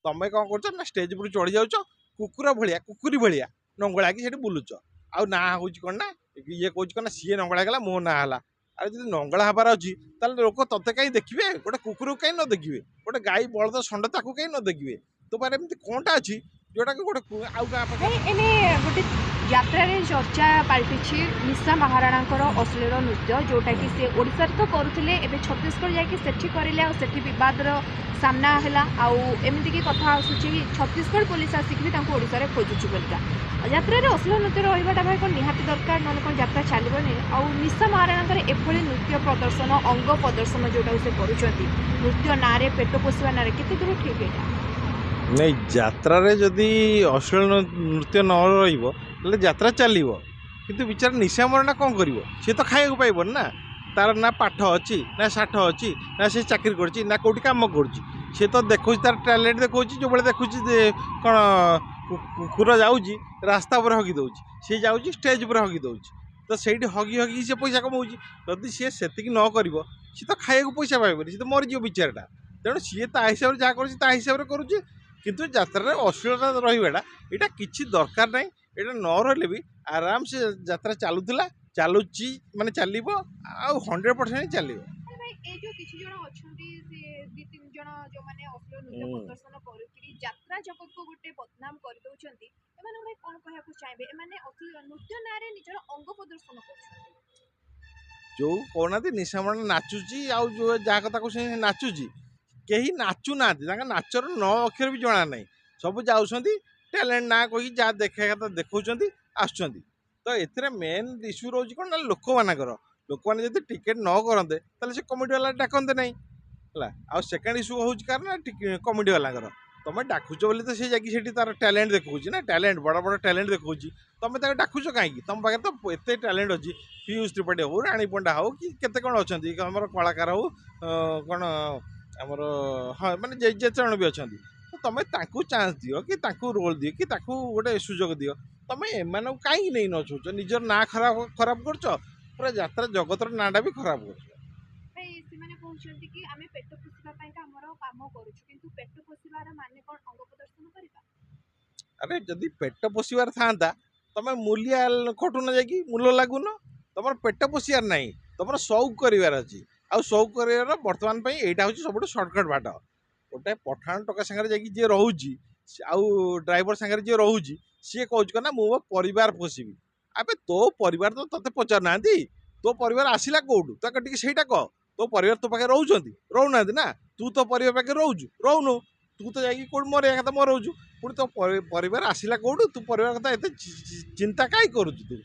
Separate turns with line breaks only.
ତମେ କ'ଣ କରୁଛ ନା ଷ୍ଟେଜ୍ ଉପରୁ ଚଢ଼ି ଯାଉଛ କୁକୁର ଭଳିଆ କୁକୁରୀ ଭଳିଆ ନଙ୍ଗଳାକି ସେଠି ବୁଲୁଛ। ଆଉ ନାଁ ହେଉଛି କ'ଣ ନା ଇଏ କହୁଛି କ'ଣ ନା ସିଏ ନଙ୍ଗଳା ଗଲା ମୋ ନାଁ ହେଲା। ଆଉ ଯଦି ନଙ୍ଗଳା ହେବାର ଅଛି ତାହେଲେ ଲୋକ ତତେ କାହିଁ ଦେଖିବେ? ଗୋଟେ କୁକୁରକୁ କାହିଁ ନ ଦେଖିବେ? ଗୋଟେ ଗାଈ ବଳଦ ଷଣ୍ଢ ତାକୁ କାହିଁ ନ ଦେଖିବେ? ତୋ ପାଖରେ ଏମିତି କ'ଣଟା ଅଛି ଯୋଉଟାକି ଗୋଟେ ଆଉ କାହା ପାଖରେ
एने गोटे यात्रा चर्चा पलटि निशा महाराणांकर अश्लील नृत्य जोटा कि से ओडिशा तो करुले एवं छत्तीसगढ़ जाकि सेठी करें आठ बदर सामना है आमती की कथा आसूची छत्तीसगढ़ पुलिस आसिक भी ओडिशा रे खोजुची बोलिका यात्रा रे अश्लील नृत्य रहीबाटा भाई कौन निहाती दरकार ना कौन यात्रा चलबनी आ निशा महाराणांकर एभली नृत्य प्रदर्शन अंग प्रदर्शन जोटा से करुँच नृत्य ना पेट पोषा ना केते दूर ठीक है
नहीं यात्रा रे जदि अश्लील नृत्य न रही यात्रा चलो किंतु विचार निशा मरणा कौन कर सी तो खाया पाइबन ना तार ना पाठ अच्छी ना साठ अच्छी ना से चाकरी कर ना कौटी कम कर तो देखो तार टैलेंट देखो जो बड़े देखुच कौन कुकुर जाऊँगी रास्ता पर हगी दौर सी जाऊँगी स्टेज पर हगी दौर तो सही हगी हगी से पैसा कमाऊँ जदि सी से न कर सी तो खाया पैसा पाइबन सी तो मरीज विचारटा तेणु सी ता हिसाब से जहाँ कर हिसाब से करुँचे किंतु यात्रा अश्लीलता रहीबाटा यहाँ किसी दरकार ना यहाँ न रही भी आराम से यात्रा चलुला चलुची माने चलो आ 100% चलो
यात्रा जगत को गोटे बदनाम कर दउछंती एमाने भाई कोन कहया को चाहबे एमाने नृत्य नारे निजर अंग प्रदर्शन करछंती
जो कोना निशामण नाचुची आउ जो जहाँ कथा को नाचुची कहीं नाचु ना नाचर न अक्षर भी जना ना सब जाऊँच टैलेंट ना कही जहाँ देखा कथा देखा आसुँच तो ये मेन इश्यू रोज कौन ना लोक मानकर लोक मैंने जब टिकेट न करते से कमिटी वाला डाकते ना है आ सेकेंड इश्यू हूँ कार ना कमिटी वाला तुम डाकुच बोली तो सी जाकि तार टैलेंट देखा ना टैलेंट बड़ बड़ टैलेंट देखा तुम डाकुच कहीं तुम पाखे तो एत टैलेंट अच्छी पीयूष त्रिपाठी हो राणी पंडा हो कि केते कौन अच्छा आम कलाकार हो कौन आमर हाँ माने जे जन भी अच्छा तो तुम चांस दियो कि रोल दियो कि गोटे सुजोग दियो तुम एम कहीं नहीं नचुच निजर ना खराब खराब कर पूरा यात्रा जगतर नाटा भी खराब कर अरे जदि पेट पोषार था तुम मूलिया खटुन जा मूल लगुन तुम पेट पोषार ना तुम सौक करार अच्छी आउ सौक कर बर्तमान यहाँ हूँ सब सर्टकट बाट गोटे पठाण टका सागर जी रोचे आउ ड्राइवर सागर जी रोचे सी कह ना मो परिवार पोषी अबे तो परिवार तो तोते पचार ना तो परिवार आसला कौटू तो सहीटा कह तो परिवार तो पाखे रोच रोना ना तू तो परिवार पाखे रोचु रोनु तू तो जाकि कौट मर कथा मरौचु पुणी तो परिवार आसला कौटू तू परिवार कथा एत चिंता कहीं करुचु तू